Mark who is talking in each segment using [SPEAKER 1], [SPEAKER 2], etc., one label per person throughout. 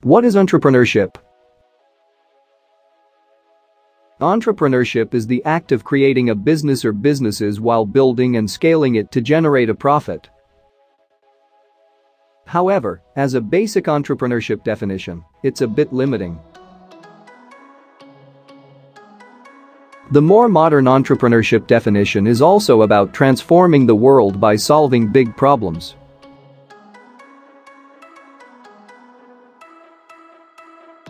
[SPEAKER 1] What is entrepreneurship? Entrepreneurship is the act of creating a business or businesses while building and scaling it to generate a profit. However, as a basic entrepreneurship definition, it's a bit limiting. The more modern entrepreneurship definition is also about transforming the world by solving big problems.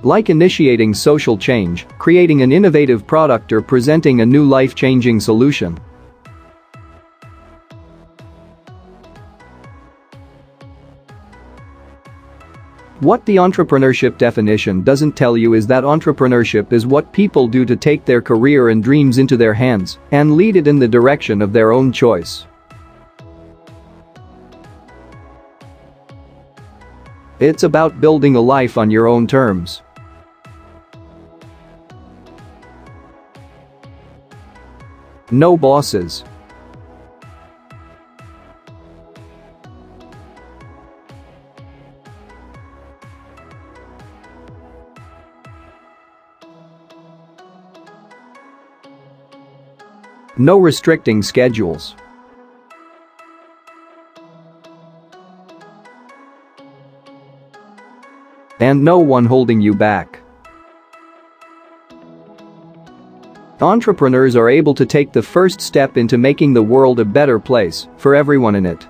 [SPEAKER 1] Like initiating social change, creating an innovative product or presenting a new life-changing solution. What the entrepreneurship definition doesn't tell you is that entrepreneurship is what people do to take their career and dreams into their hands and lead it in the direction of their own choice. It's about building a life on your own terms. No bosses. No restricting schedules. And no one holding you back. Entrepreneurs are able to take the first step into making the world a better place for everyone in it.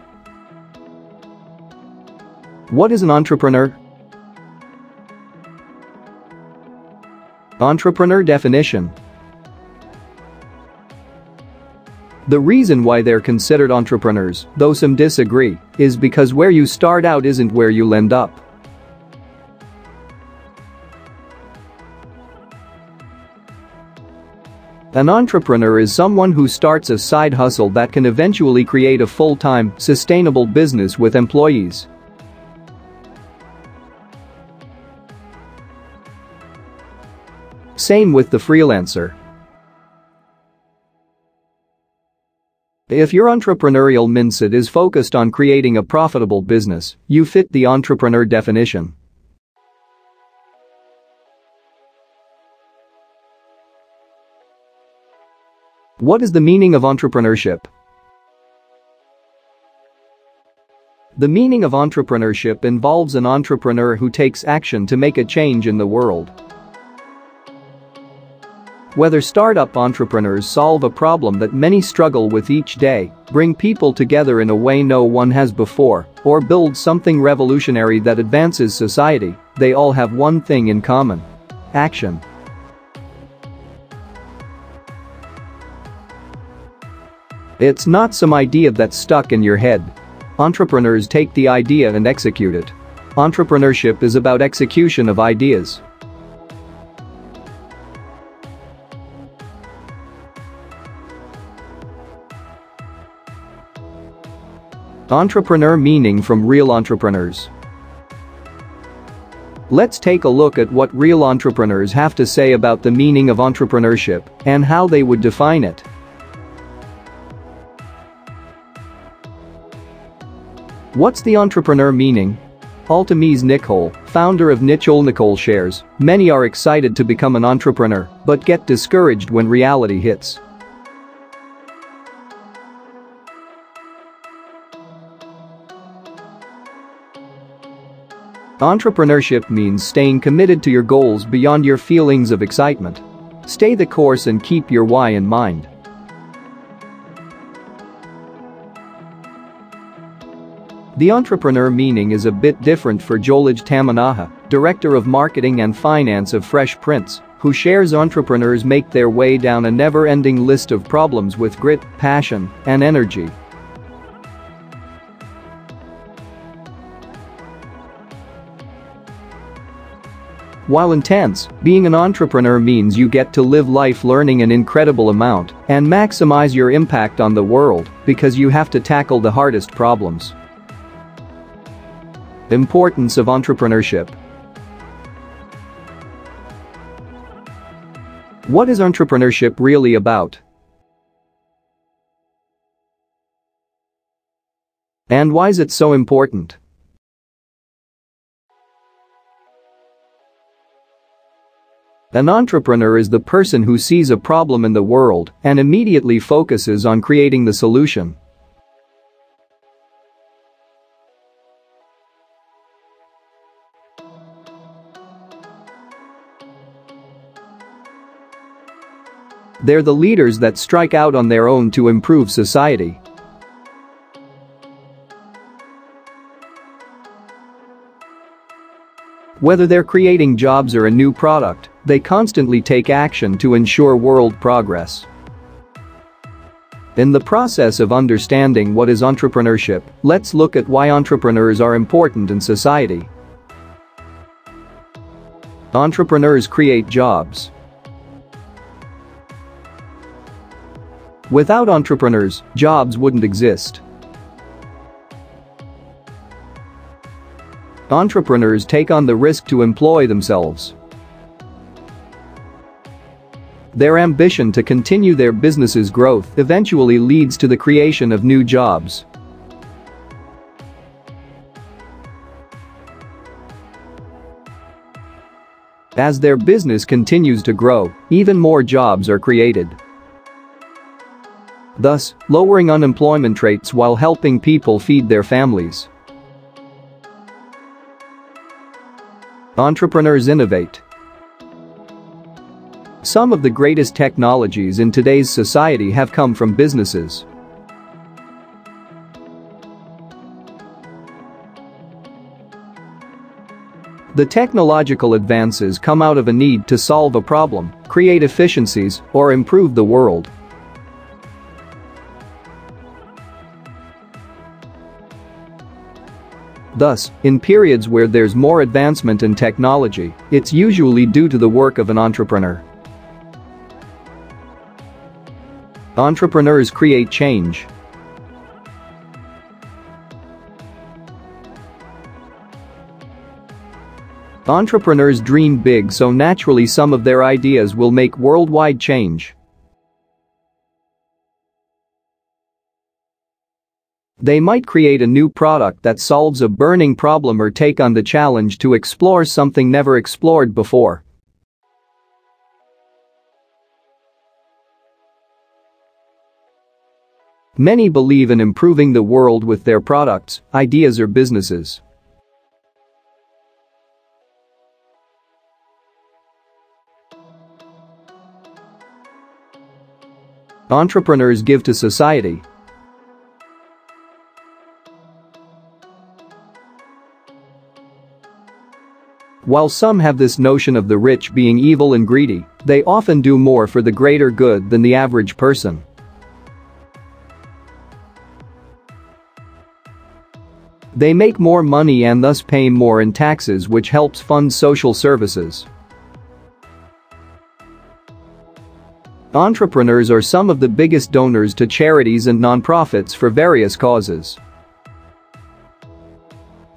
[SPEAKER 1] What is an entrepreneur? Entrepreneur definition. The reason why they're considered entrepreneurs, though some disagree, is because where you start out isn't where you'll end up. An entrepreneur is someone who starts a side hustle that can eventually create a full-time, sustainable business with employees. Same with the freelancer. If your entrepreneurial mindset is focused on creating a profitable business, you fit the entrepreneur definition. What is the meaning of entrepreneurship? The meaning of entrepreneurship involves an entrepreneur who takes action to make a change in the world. Whether startup entrepreneurs solve a problem that many struggle with each day, bring people together in a way no one has before, or build something revolutionary that advances society, they all have one thing in common: action. It's not some idea that's stuck in your head. Entrepreneurs take the idea and execute it. Entrepreneurship is about execution of ideas. Entrepreneur meaning from real entrepreneurs. Let's take a look at what real entrepreneurs have to say about the meaning of entrepreneurship and how they would define it. What's the entrepreneur meaning? Altamise Nicole, founder of Nicole shares, many are excited to become an entrepreneur but get discouraged when reality hits. Entrepreneurship means staying committed to your goals beyond your feelings of excitement. Stay the course and keep your why in mind. The entrepreneur meaning is a bit different for Jolaj Tamanaha, Director of Marketing and Finance of Fresh Prince, who shares entrepreneurs make their way down a never-ending list of problems with grit, passion, and energy. While intense, being an entrepreneur means you get to live life learning an incredible amount and maximize your impact on the world because you have to tackle the hardest problems. Importance of entrepreneurship. What is entrepreneurship really about? And why is it so important? An entrepreneur is the person who sees a problem in the world and immediately focuses on creating the solution. They're the leaders that strike out on their own to improve society. Whether they're creating jobs or a new product, they constantly take action to ensure world progress. In the process of understanding what is entrepreneurship, let's look at why entrepreneurs are important in society. Entrepreneurs create jobs. Without entrepreneurs, jobs wouldn't exist. Entrepreneurs take on the risk to employ themselves. Their ambition to continue their business's growth eventually leads to the creation of new jobs. As their business continues to grow, even more jobs are created, thus lowering unemployment rates while helping people feed their families. Entrepreneurs innovate. Some of the greatest technologies in today's society have come from businesses. The technological advances come out of a need to solve a problem, create efficiencies, or improve the world. Thus, in periods where there's more advancement in technology, it's usually due to the work of an entrepreneur. Entrepreneurs create change. Entrepreneurs dream big, so naturally some of their ideas will make worldwide change. They might create a new product that solves a burning problem or take on the challenge to explore something never explored before. Many believe in improving the world with their products, ideas, or businesses. Entrepreneurs give to society. While some have this notion of the rich being evil and greedy, they often do more for the greater good than the average person. They make more money and thus pay more in taxes, which helps fund social services. Entrepreneurs are some of the biggest donors to charities and nonprofits for various causes.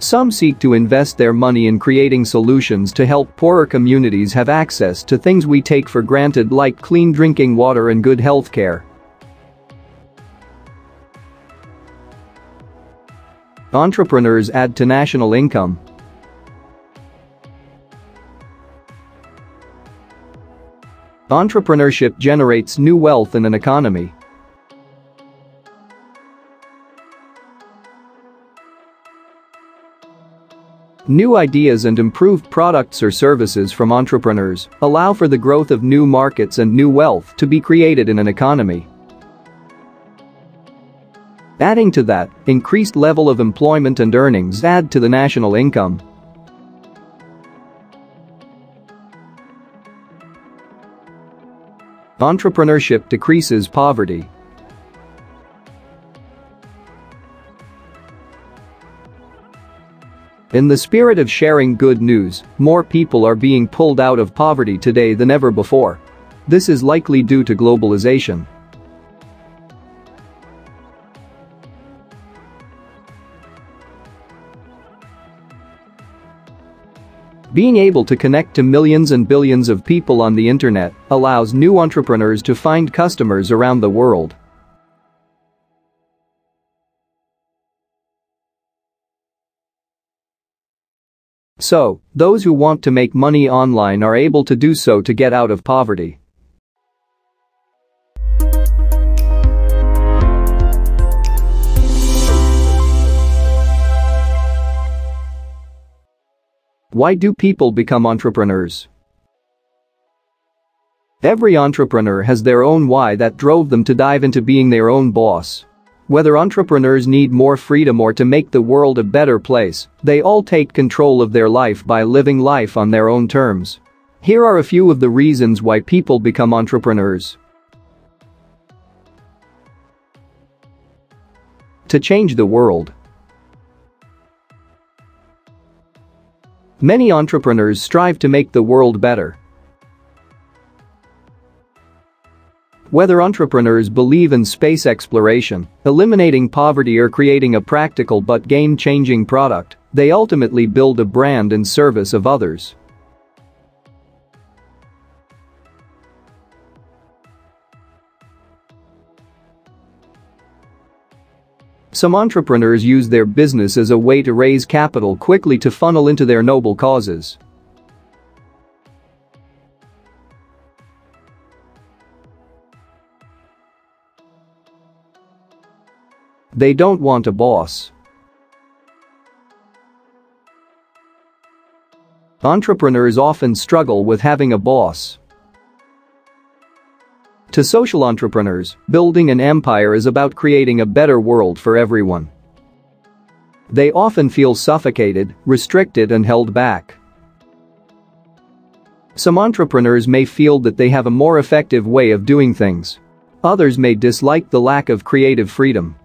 [SPEAKER 1] Some seek to invest their money in creating solutions to help poorer communities have access to things we take for granted, like clean drinking water and good health care. Entrepreneurs add to national income. Entrepreneurship generates new wealth in an economy. New ideas and improved products or services from entrepreneurs allow for the growth of new markets and new wealth to be created in an economy. Adding to that, increased level of employment and earnings add to the national income. Entrepreneurship decreases poverty. In the spirit of sharing good news, more people are being pulled out of poverty today than ever before. This is likely due to globalization. Being able to connect to millions and billions of people on the internet allows new entrepreneurs to find customers around the world. So, those who want to make money online are able to do so to get out of poverty. Why do people become entrepreneurs? Every entrepreneur has their own why that drove them to dive into being their own boss. Whether entrepreneurs need more freedom or to make the world a better place, they all take control of their life by living life on their own terms. Here are a few of the reasons why people become entrepreneurs. To change the world. Many entrepreneurs strive to make the world better. Whether entrepreneurs believe in space exploration, eliminating poverty or creating a practical but game-changing product, they ultimately build a brand in service of others. Some entrepreneurs use their business as a way to raise capital quickly to funnel into their noble causes. They don't want a boss. Entrepreneurs often struggle with having a boss. To social entrepreneurs, building an empire is about creating a better world for everyone. They often feel suffocated, restricted, and held back. Some entrepreneurs may feel that they have a more effective way of doing things. Others may dislike the lack of creative freedom.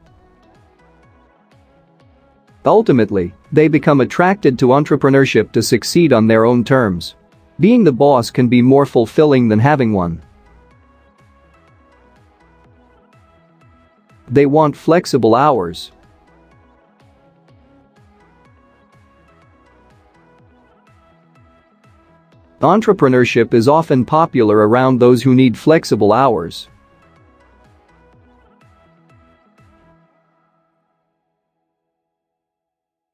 [SPEAKER 1] Ultimately, they become attracted to entrepreneurship to succeed on their own terms. Being the boss can be more fulfilling than having one. They want flexible hours. Entrepreneurship is often popular around those who need flexible hours.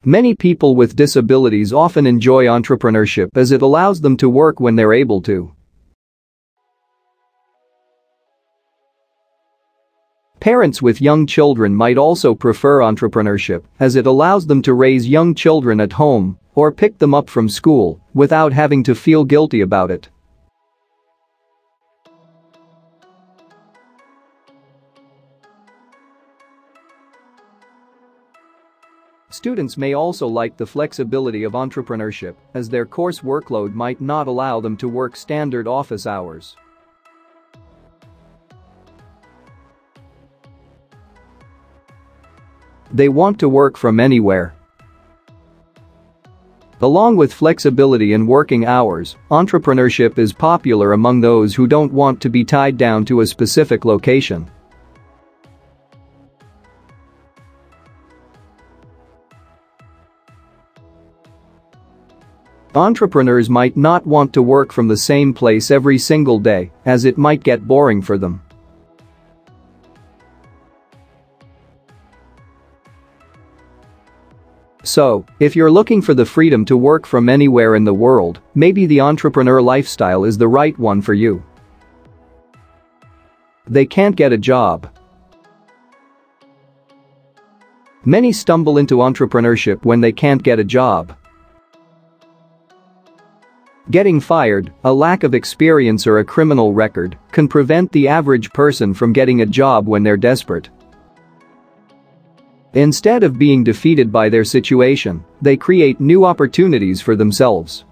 [SPEAKER 1] Many people with disabilities often enjoy entrepreneurship as it allows them to work when they're able to. Parents with young children might also prefer entrepreneurship as it allows them to raise young children at home or pick them up from school without having to feel guilty about it. Students may also like the flexibility of entrepreneurship as their course workload might not allow them to work standard office hours. They want to work from anywhere. Along with flexibility in working hours, entrepreneurship is popular among those who don't want to be tied down to a specific location. Entrepreneurs might not want to work from the same place every single day, as it might get boring for them. So, if you're looking for the freedom to work from anywhere in the world, maybe the entrepreneur lifestyle is the right one for you. They can't get a job. Many stumble into entrepreneurship when they can't get a job. Getting fired, a lack of experience or a criminal record can prevent the average person from getting a job when they're desperate. Instead of being defeated by their situation, they create new opportunities for themselves.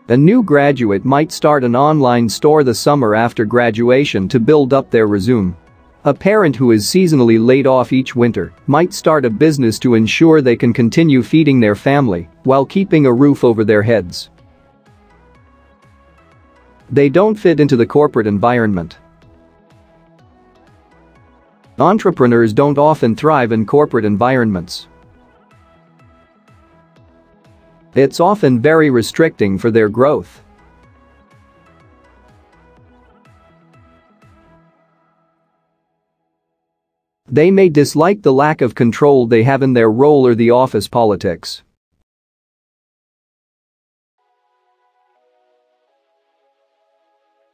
[SPEAKER 1] A new graduate might start an online store the summer after graduation to build up their resume. A parent who is seasonally laid off each winter might start a business to ensure they can continue feeding their family while keeping a roof over their heads. They don't fit into the corporate environment. Entrepreneurs don't often thrive in corporate environments. It's often very restricting for their growth. They may dislike the lack of control they have in their role or the office politics.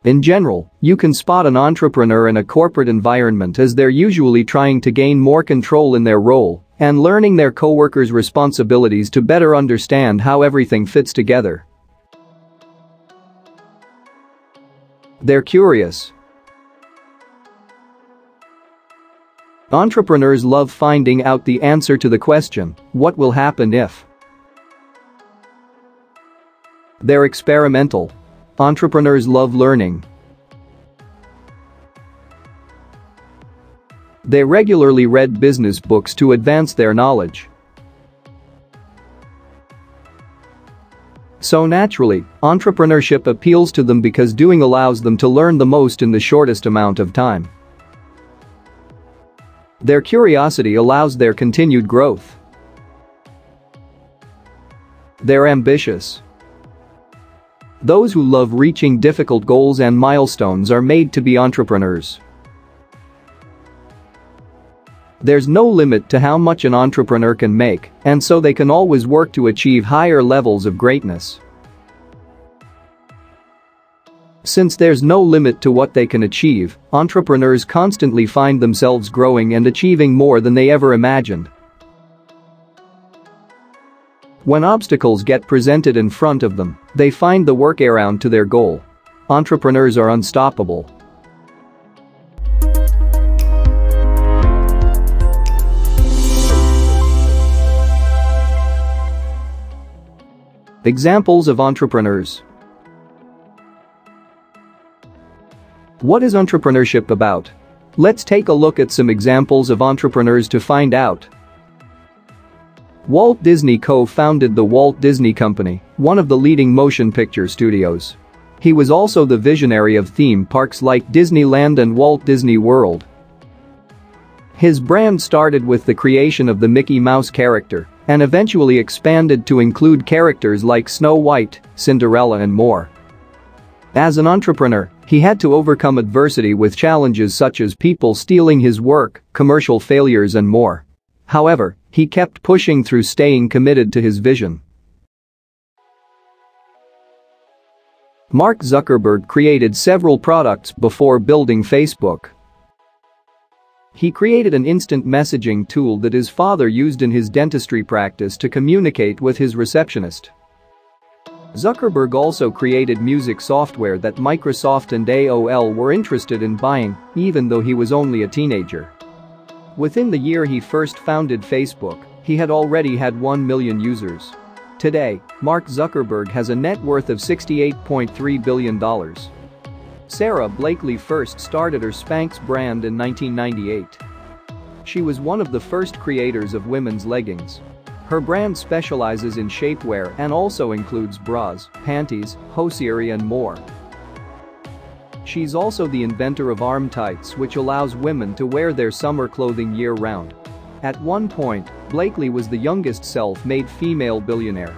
[SPEAKER 1] In general, you can spot an entrepreneur in a corporate environment as they're usually trying to gain more control in their role and learning their coworkers' responsibilities to better understand how everything fits together. They're curious. Entrepreneurs love finding out the answer to the question, what will happen if? They're experimental. Entrepreneurs love learning. They regularly read business books to advance their knowledge. So naturally, entrepreneurship appeals to them because doing allows them to learn the most in the shortest amount of time. Their curiosity allows their continued growth. They're ambitious. Those who love reaching difficult goals and milestones are made to be entrepreneurs. There's no limit to how much an entrepreneur can make, and so they can always work to achieve higher levels of greatness. Since there's no limit to what they can achieve, entrepreneurs constantly find themselves growing and achieving more than they ever imagined. When obstacles get presented in front of them, they find the workaround to their goal. Entrepreneurs are unstoppable. Examples of entrepreneurs. What is entrepreneurship about? Let's take a look at some examples of entrepreneurs to find out. Walt Disney co-founded the Walt Disney Company, one of the leading motion picture studios. He was also the visionary of theme parks like Disneyland and Walt Disney World. His brand started with the creation of the Mickey Mouse character and eventually expanded to include characters like Snow White, Cinderella and more. As an entrepreneur, he had to overcome adversity with challenges such as people stealing his work, commercial failures and more. However, he kept pushing through, staying committed to his vision. Mark Zuckerberg created several products before building Facebook. He created an instant messaging tool that his father used in his dentistry practice to communicate with his receptionist. Zuckerberg also created music software that Microsoft and AOL were interested in buying, even though he was only a teenager. Within the year he first founded Facebook, he had already had 1 million users. Today, Mark Zuckerberg has a net worth of $68.3 billion. Sarah Blakely first started her Spanx brand in 1998. She was one of the first creators of women's leggings. Her brand specializes in shapewear and also includes bras, panties, hosiery and more. She's also the inventor of arm tights, which allows women to wear their summer clothing year-round. At one point, Blakely was the youngest self-made female billionaire.